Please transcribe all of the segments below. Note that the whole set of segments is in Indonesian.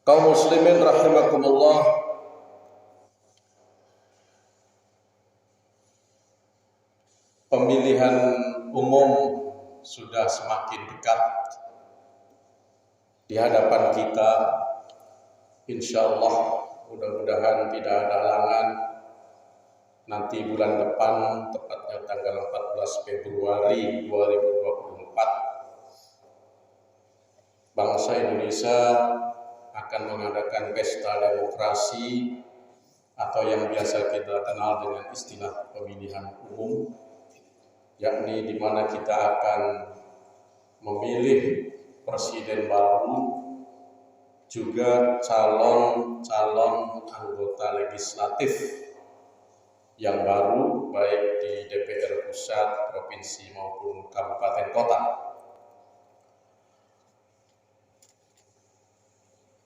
Kaum muslimin rahimakumullah, pemilihan umum sudah semakin dekat di hadapan kita. Insyaallah mudah-mudahan tidak ada halangan nanti bulan depan, tepatnya tanggal 14 Februari 2024, bangsa Indonesia akan mengadakan pesta demokrasi atau yang biasa kita kenal dengan istilah pemilihan umum, yakni di mana kita akan memilih presiden baru, juga calon-calon anggota legislatif yang baru, baik di DPR pusat, provinsi maupun kabupaten kota.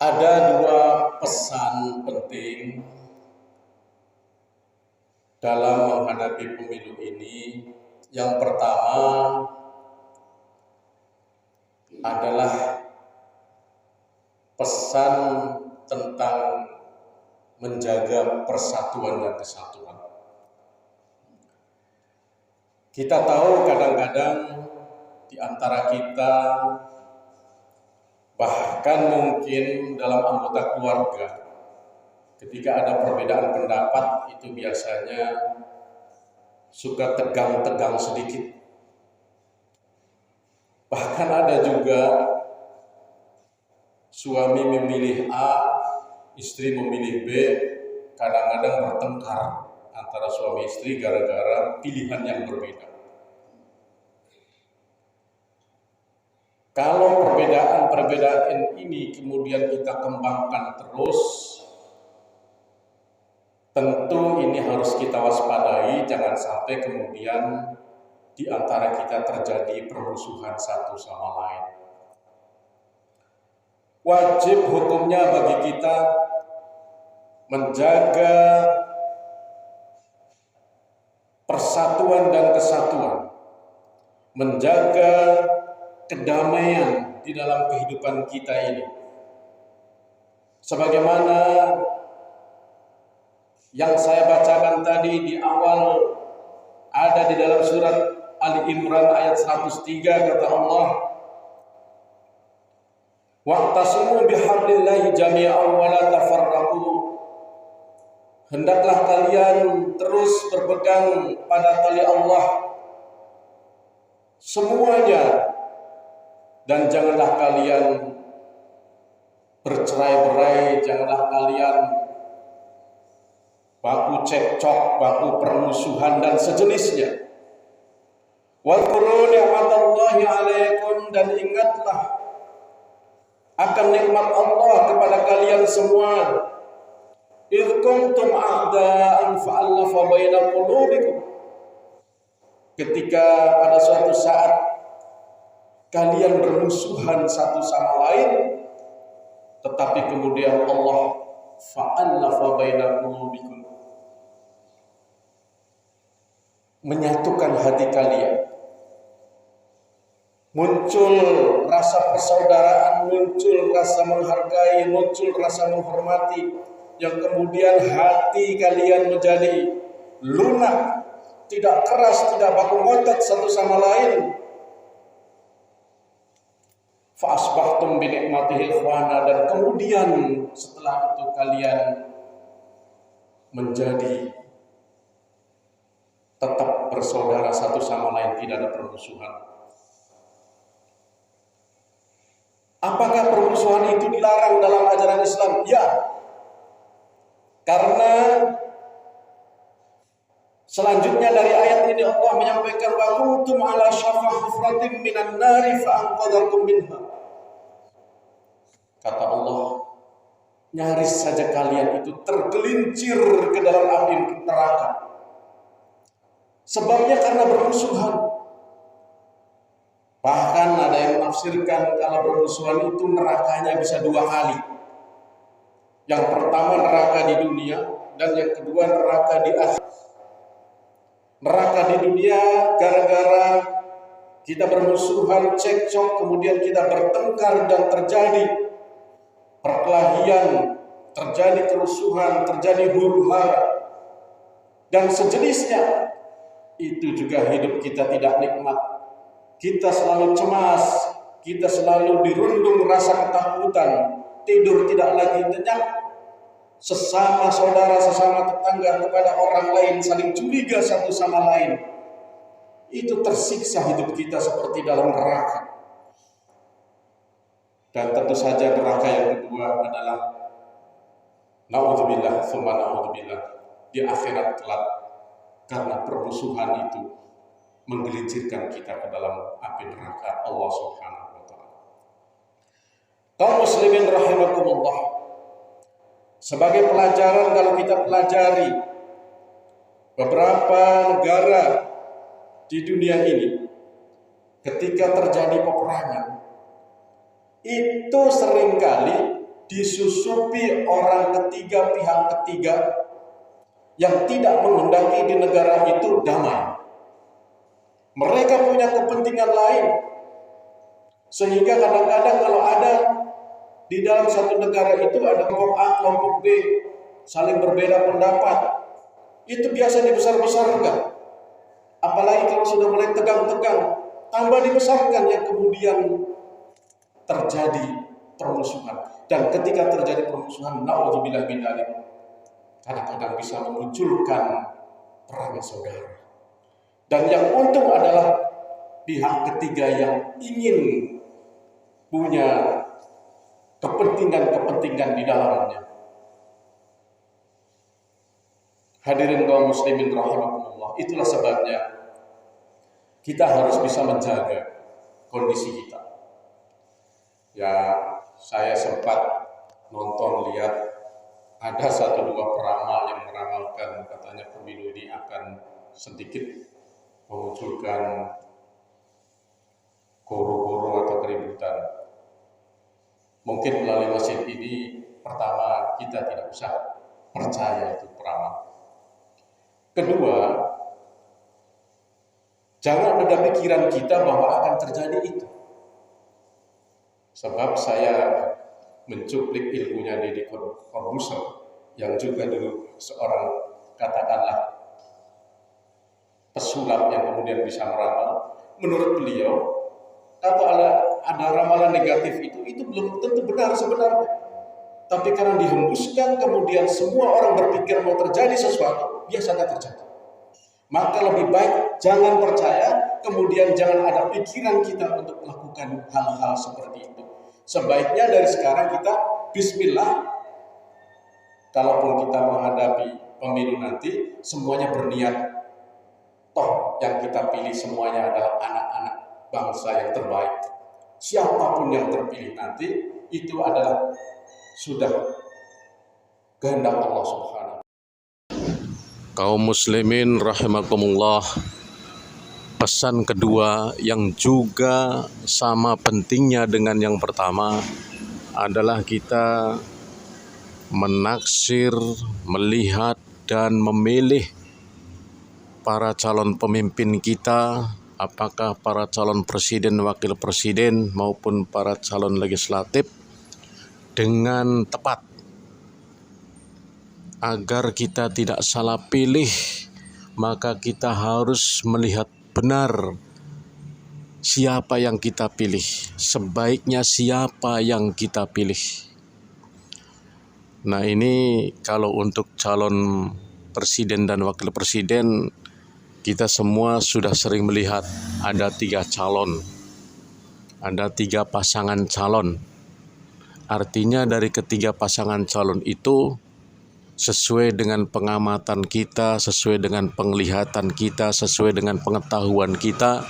Ada dua pesan penting dalam menghadapi pemilu ini. Yang pertama adalah pesan tentang menjaga persatuan dan kesatuan. Kita tahu kadang-kadang di antara kita, bahkan mungkin dalam anggota keluarga, ketika ada perbedaan pendapat itu biasanya suka tegang-tegang sedikit. Bahkan ada juga suami memilih A, istri memilih B, kadang-kadang bertengkar antara suami istri gara-gara pilihan yang berbeda. Kalau perbedaan ini kemudian kita kembangkan terus, tentu ini harus kita waspadai, jangan sampai kemudian di antara kita terjadi permusuhan satu sama lain. Wajib hukumnya bagi kita menjaga persatuan dan kesatuan, menjaga kedamaian di dalam kehidupan kita ini. Sebagaimana yang saya bacakan tadi di awal, ada di dalam surat Ali Imran ayat 103, kata Allah, wa'tasimu bihablillahi jami'an wa la tafarraqu. Hendaklah kalian terus berpegang pada tali Allah semuanya, dan janganlah kalian bercerai-berai, janganlah kalian baku cekcok, baku permusuhan dan sejenisnya. Wadhkuru ni'matallahi 'alaikum, dan ingatlah akan nikmat Allah kepada kalian semua. Idh kuntum a'da'an fa'allafa baina qulubikum. Ketika pada suatu saat kalian bermusuhan satu sama lain, tetapi kemudian Allah fa'allafa baina qulubikum, menyatukan hati kalian. Muncul rasa persaudaraan, muncul rasa menghargai, muncul rasa menghormati, yang kemudian hati kalian menjadi lunak, tidak keras, tidak baku ngotot satu sama lain. Fa asbahtum bi ni'matihi ikhwana, dan kemudian setelah itu kalian menjadi tetap bersaudara satu sama lain, tidak ada permusuhan. Apakah permusuhan itu dilarang dalam ajaran Islam? Ya, karena selanjutnya dari ayat ini Allah menyampaikan, wa kuntum ala syafa hufratin minan nari fa anqadhakum minha. Kata Allah, nyaris saja kalian itu tergelincir ke dalam api neraka. Sebabnya karena bermusuhan. Bahkan ada yang menafsirkan kalau bermusuhan itu nerakanya bisa dua kali. Yang pertama neraka di dunia, dan yang kedua neraka di akhirat. Neraka di dunia gara-gara kita bermusuhan, cekcok, kemudian kita bertengkar dan terjadi perkelahian, terjadi kerusuhan, terjadi huru-hara, dan sejenisnya. Itu juga hidup kita tidak nikmat. Kita selalu cemas, kita selalu dirundung rasa ketakutan, tidur tidak lagi nyenyak, sesama saudara, sesama tetangga kepada orang lain saling curiga satu sama lain. Itu tersiksa hidup kita seperti dalam neraka. Dan tentu saja neraka yang kedua adalah naudzubillah, tsumma naudzubillah, di akhirat kelak, karena permusuhan itu menggelincirkan kita ke dalam api neraka Allah Subhanahu wa taala. Kaum muslimin rahimakumullah, sebagai pelajaran kalau kita pelajari beberapa negara di dunia ini, ketika terjadi peperangan, itu seringkali disusupi orang ketiga, pihak ketiga yang tidak menghendaki di negara itu damai. Mereka punya kepentingan lain, sehingga kadang-kadang kalau ada di dalam satu negara itu ada kelompok A, kelompok B, saling berbeda pendapat, itu biasa dibesar-besarkan. Apalagi kalau sudah mulai tegang-tegang, tambah dibesarkan, yang kemudian terjadi permusuhan. Dan ketika terjadi permusuhan, naudzubillah min dzalik, kadang-kadang bisa memunculkan perang saudara. Dan yang untung adalah pihak ketiga yang ingin punya kepentingan-kepentingan di dalamnya. Hadirin kaum muslimin rahimakumullah, itulah sebabnya kita harus bisa menjaga kondisi kita. Ya, saya sempat nonton, lihat ada satu dua peramal yang meramalkan katanya pemilu ini akan sedikit memunculkan goro-goro atau keributan. Mungkin melalui masjid ini, pertama kita tidak usah percaya itu peramal. Kedua, jangan ada pikiran kita bahwa akan terjadi itu. Sebab saya mencuplik ilmunya Deddy Corbuzier, yang juga dulu seorang katakanlah pesulap yang kemudian bisa meramal. Menurut beliau, kalau ada ramalan negatif itu belum tentu benar sebenarnya. Tapi karena dihembuskan, kemudian semua orang berpikir mau terjadi sesuatu, biasanya terjadi. Maka lebih baik jangan percaya, kemudian jangan ada pikiran kita untuk melakukan hal-hal seperti itu. Sebaiknya dari sekarang kita bismillah, kalaupun kita menghadapi pemilu nanti, semuanya berniat. Toh yang kita pilih semuanya adalah anak-anak bangsa yang terbaik. Siapapun yang terpilih nanti, itu adalah sudah kehendak Allah Subhanahu. Kaum muslimin rahimakumullah, pesan kedua yang juga sama pentingnya dengan yang pertama adalah kita menaksir, melihat dan memilih para calon pemimpin kita, apakah para calon presiden, wakil presiden maupun para calon legislatif, dengan tepat agar kita tidak salah pilih. Maka kita harus melihat benar siapa yang kita pilih, sebaiknya siapa yang kita pilih. Nah, ini kalau untuk calon presiden dan wakil presiden, kita semua sudah sering melihat ada 3 calon, ada 3 pasangan calon. Artinya dari ketiga pasangan calon itu sesuai dengan pengamatan kita, sesuai dengan penglihatan kita, sesuai dengan pengetahuan kita,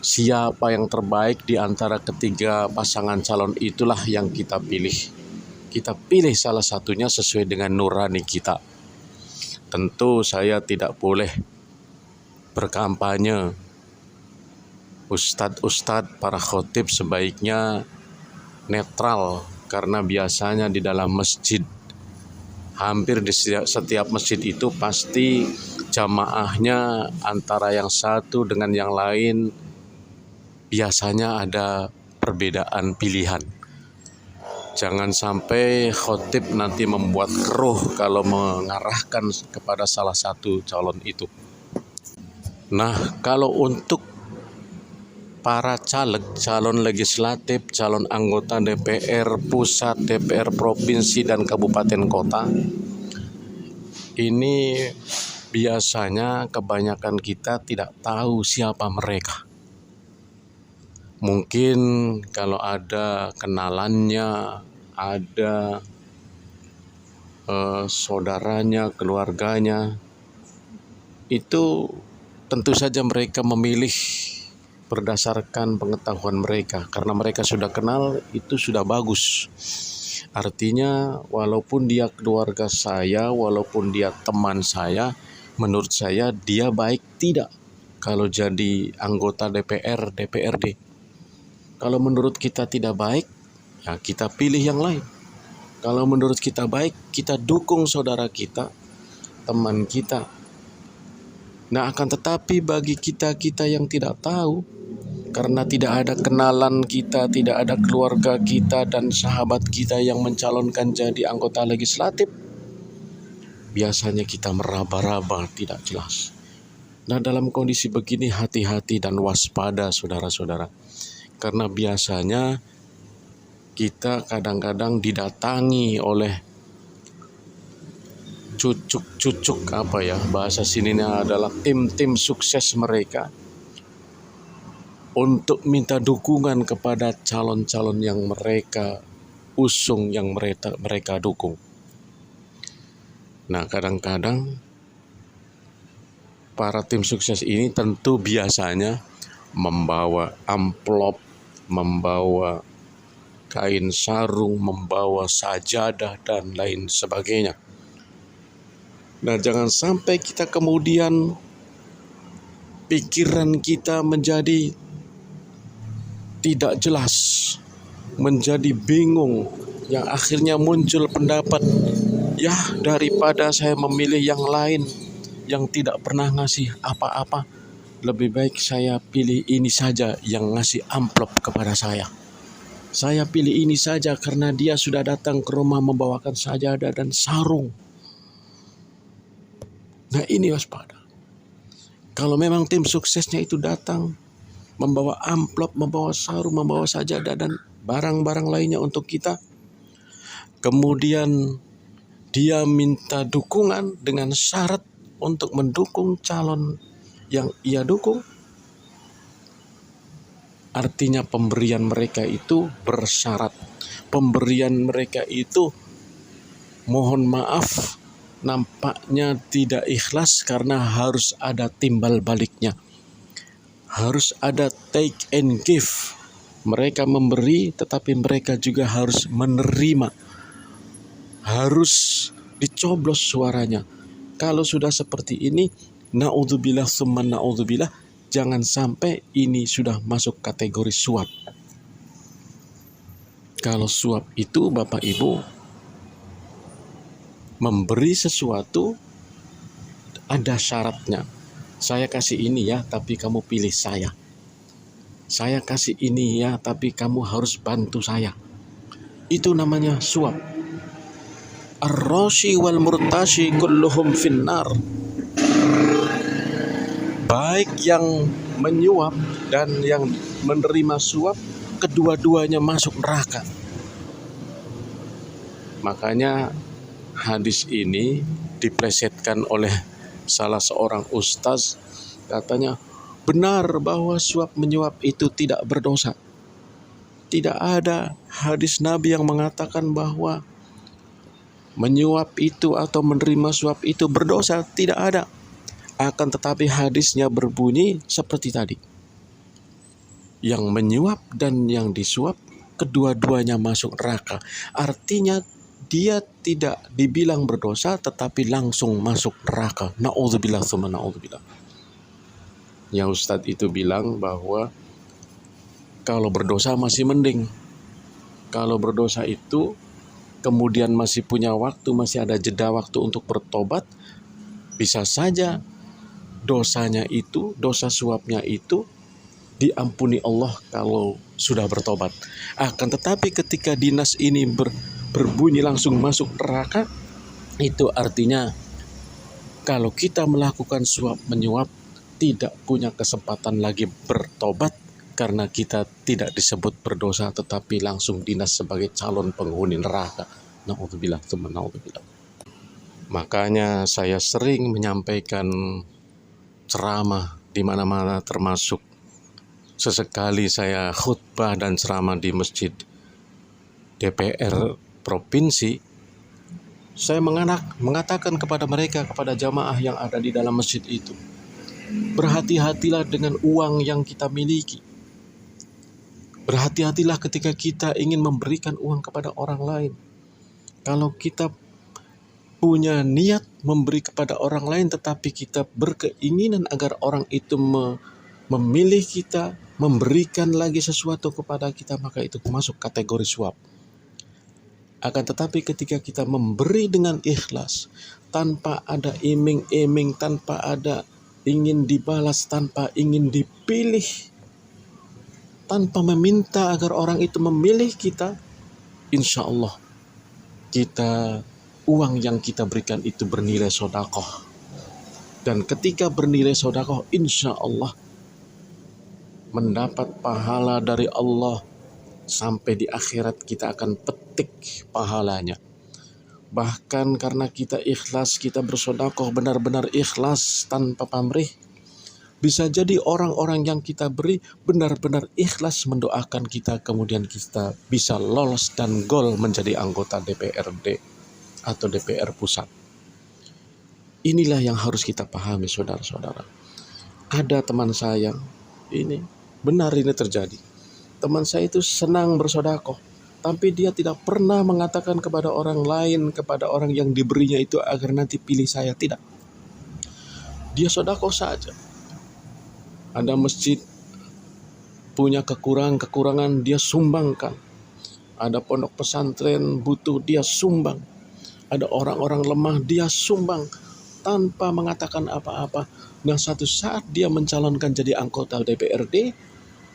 siapa yang terbaik di antara ketiga pasangan calon itulah yang kita pilih. Kita pilih salah satunya sesuai dengan nurani kita. Tentu saya tidak boleh berkampanye. Ustadz-ustadz, para khotib sebaiknya netral, karena biasanya di dalam masjid, hampir di setiap masjid itu pasti jamaahnya antara yang satu dengan yang lain biasanya ada perbedaan pilihan. Jangan sampai khotib nanti membuat keruh kalau mengarahkan kepada salah satu calon itu. Nah, kalau untuk para caleg, calon legislatif, calon anggota DPR pusat, DPR provinsi dan kabupaten kota, ini biasanya kebanyakan kita tidak tahu siapa mereka. Mungkin kalau ada kenalannya, ada saudaranya, keluarganya, itu tentu saja mereka memilih berdasarkan pengetahuan mereka. Karena mereka sudah kenal, itu sudah bagus. Artinya walaupun dia keluarga saya, walaupun dia teman saya, menurut saya dia baik tidak kalau jadi anggota DPR, DPRD. Kalau menurut kita tidak baik, ya kita pilih yang lain. Kalau menurut kita baik, kita dukung saudara kita, teman kita. Nah, akan tetapi bagi kita-kita yang tidak tahu, karena tidak ada kenalan kita, tidak ada keluarga kita dan sahabat kita yang mencalonkan jadi anggota legislatif, biasanya kita meraba-raba, tidak jelas. Nah, dalam kondisi begini hati-hati dan waspada saudara-saudara. Karena biasanya kita kadang-kadang didatangi oleh cucuk-cucuk bahasa sininya adalah tim-tim sukses mereka untuk minta dukungan kepada calon-calon yang mereka usung, yang mereka dukung. Nah, kadang-kadang para tim sukses ini tentu biasanya membawa amplop, membawa kain sarung, membawa sajadah dan lain sebagainya. Nah, jangan sampai kita kemudian pikiran kita menjadi tidak jelas, menjadi bingung, yang akhirnya muncul pendapat, ya daripada saya memilih yang lain yang tidak pernah ngasih apa-apa, lebih baik saya pilih ini saja yang ngasih amplop kepada saya. Saya pilih ini saja karena dia sudah datang ke rumah membawakan sajadah dan sarung. Nah, ini waspada. Kalau memang tim suksesnya itu datang membawa amplop, membawa sarung, membawa sajadah dan barang-barang lainnya untuk kita, kemudian dia minta dukungan dengan syarat untuk mendukung calon yang ia dukung, artinya pemberian mereka itu bersyarat. Pemberian mereka itu, mohon maaf, nampaknya tidak ikhlas karena harus ada timbal baliknya. Harus ada take and give. Mereka memberi tetapi mereka juga harus menerima. Harus dicoblos suaranya. Kalau sudah seperti ini, na'udzubillah summa na'udzubillah, jangan sampai ini sudah masuk kategori suap. Kalau suap itu Bapak Ibu memberi sesuatu ada syaratnya. Saya kasih ini ya, tapi kamu pilih saya. Saya kasih ini ya, tapi kamu harus bantu saya. Itu namanya suap. Ar-rashi wal murtashi kulluhum finnar. Baik yang menyuap dan yang menerima suap, kedua-duanya masuk neraka. Makanya hadis ini diplesetkan oleh salah seorang ustaz, katanya benar bahwa suap menyuap itu tidak berdosa. Tidak ada hadis Nabi yang mengatakan bahwa menyuap itu atau menerima suap itu berdosa, tidak ada. Akan tetapi hadisnya berbunyi seperti tadi. Yang menyuap dan yang disuap kedua-duanya masuk neraka. Artinya dia tidak dibilang berdosa tetapi langsung masuk neraka. Na'udzubillah tsumma na'udzubillah. Yang Ustadz itu bilang bahwa kalau berdosa masih mending. Kalau berdosa itu kemudian masih punya waktu, masih ada jeda waktu untuk bertobat, bisa saja dosanya itu, dosa suapnya itu diampuni Allah kalau sudah bertobat. Akan tetapi ketika dinas ini berbunyi langsung masuk neraka, itu artinya kalau kita melakukan suap menyuap tidak punya kesempatan lagi bertobat, karena kita tidak disebut berdosa tetapi langsung dinas sebagai calon penghuni neraka. Na'udzubillah, tsumma na'udzubillah. Makanya saya sering menyampaikan ceramah di mana-mana, termasuk sesekali saya khutbah dan ceramah di masjid DPR provinsi. Saya mengatakan kepada mereka, kepada jamaah yang ada di dalam masjid itu, berhati-hatilah dengan uang yang kita miliki. Berhati-hatilah ketika kita ingin memberikan uang kepada orang lain. Kalau kita punya niat memberi kepada orang lain tetapi kita berkeinginan agar orang itu memilih kita, memberikan lagi sesuatu kepada kita, maka itu masuk kategori suap. Akan tetapi ketika kita memberi dengan ikhlas, tanpa ada iming-iming, tanpa ada ingin dibalas, tanpa ingin dipilih, tanpa meminta agar orang itu memilih kita, insya Allah uang yang kita berikan itu bernilai sedekah. Dan ketika bernilai sedekah, insya Allah mendapat pahala dari Allah. Sampai di akhirat kita akan petik pahalanya. Bahkan karena kita ikhlas, kita bersedekah benar-benar ikhlas tanpa pamrih, bisa jadi orang-orang yang kita beri benar-benar ikhlas mendoakan kita, kemudian kita bisa lolos dan gol menjadi anggota DPRD atau DPR pusat. Inilah yang harus kita pahami, saudara-saudara. Ada teman saya, ini benar ini terjadi. Teman saya itu senang bersedekah, tapi dia tidak pernah mengatakan kepada orang lain, kepada orang yang diberinya itu agar nanti pilih saya, tidak. Dia sedekah saja. Ada masjid punya kekurangan, dia sumbangkan. Ada pondok pesantren butuh, dia sumbang. Ada orang-orang lemah, dia sumbang tanpa mengatakan apa-apa. Nah, satu saat dia mencalonkan jadi anggota DPRD,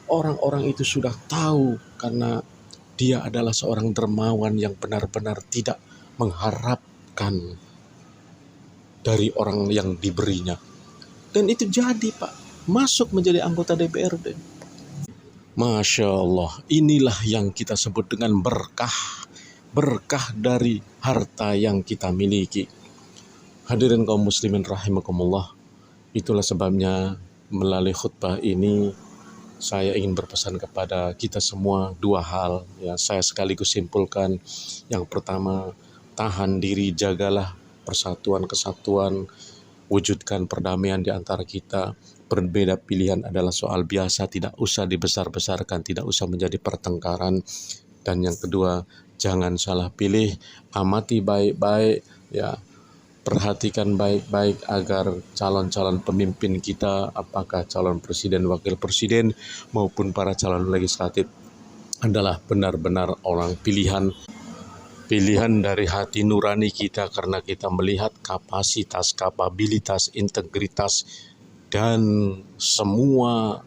orang-orang itu sudah tahu karena dia adalah seorang dermawan yang benar-benar tidak mengharapkan dari orang yang diberinya. Dan itu jadi, Pak, masuk menjadi anggota DPRD. Masya Allah, inilah yang kita sebut dengan berkah. Berkah dari harta yang kita miliki. Hadirin kaum muslimin rahimakumullah, itulah sebabnya melalui khutbah ini saya ingin berpesan kepada kita semua dua hal. Ya, saya sekaligus simpulkan. Yang pertama, tahan diri, jagalah persatuan, kesatuan, wujudkan perdamaian di antara kita. Berbeda pilihan adalah soal biasa, tidak usah dibesar-besarkan, tidak usah menjadi pertengkaran. Dan yang kedua, jangan salah pilih, amati baik-baik, ya. Perhatikan baik-baik agar calon-calon pemimpin kita, apakah calon presiden, wakil presiden, maupun para calon legislatif, adalah benar-benar orang pilihan dari hati nurani kita, karena kita melihat kapasitas, kapabilitas, integritas, dan semua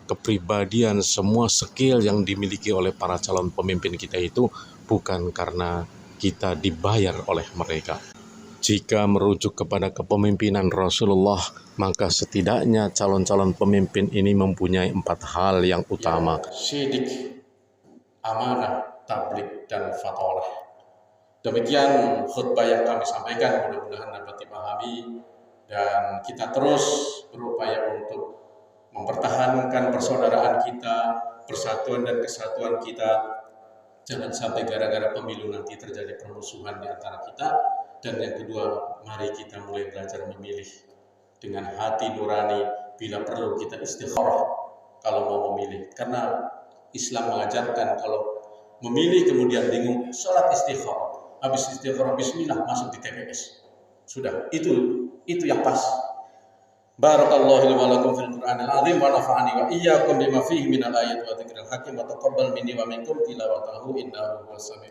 kepribadian, semua skill yang dimiliki oleh para calon pemimpin kita itu bukan karena kita dibayar oleh mereka. Jika merujuk kepada kepemimpinan Rasulullah, maka setidaknya calon-calon pemimpin ini mempunyai 4 hal yang utama. Syidik, amanah, tabligh, dan fatalah. Demikian khutbah yang kami sampaikan, mudah-mudahan dapat dipahami dan kita terus berupaya untuk mempertahankan persaudaraan kita, persatuan dan kesatuan kita. Jangan sampai gara-gara pemilu nanti terjadi permusuhan di antara kita. Dan yang kedua, mari kita mulai belajar memilih dengan hati nurani. Bila perlu kita istikharah kalau mau memilih, karena Islam mengajarkan kalau memilih kemudian bingung, sholat istikharah. Habis istikharah bismillah, masuk di TPS. Sudah, itu yang pas. Barakallahu li wa lakum fil Qur'anil azim wa nafa'ani wa iyyakum bima fihi minal ayati wa dzikril hakim wa taqabbal minni wa minkum tilawatahu innahu huwas samiul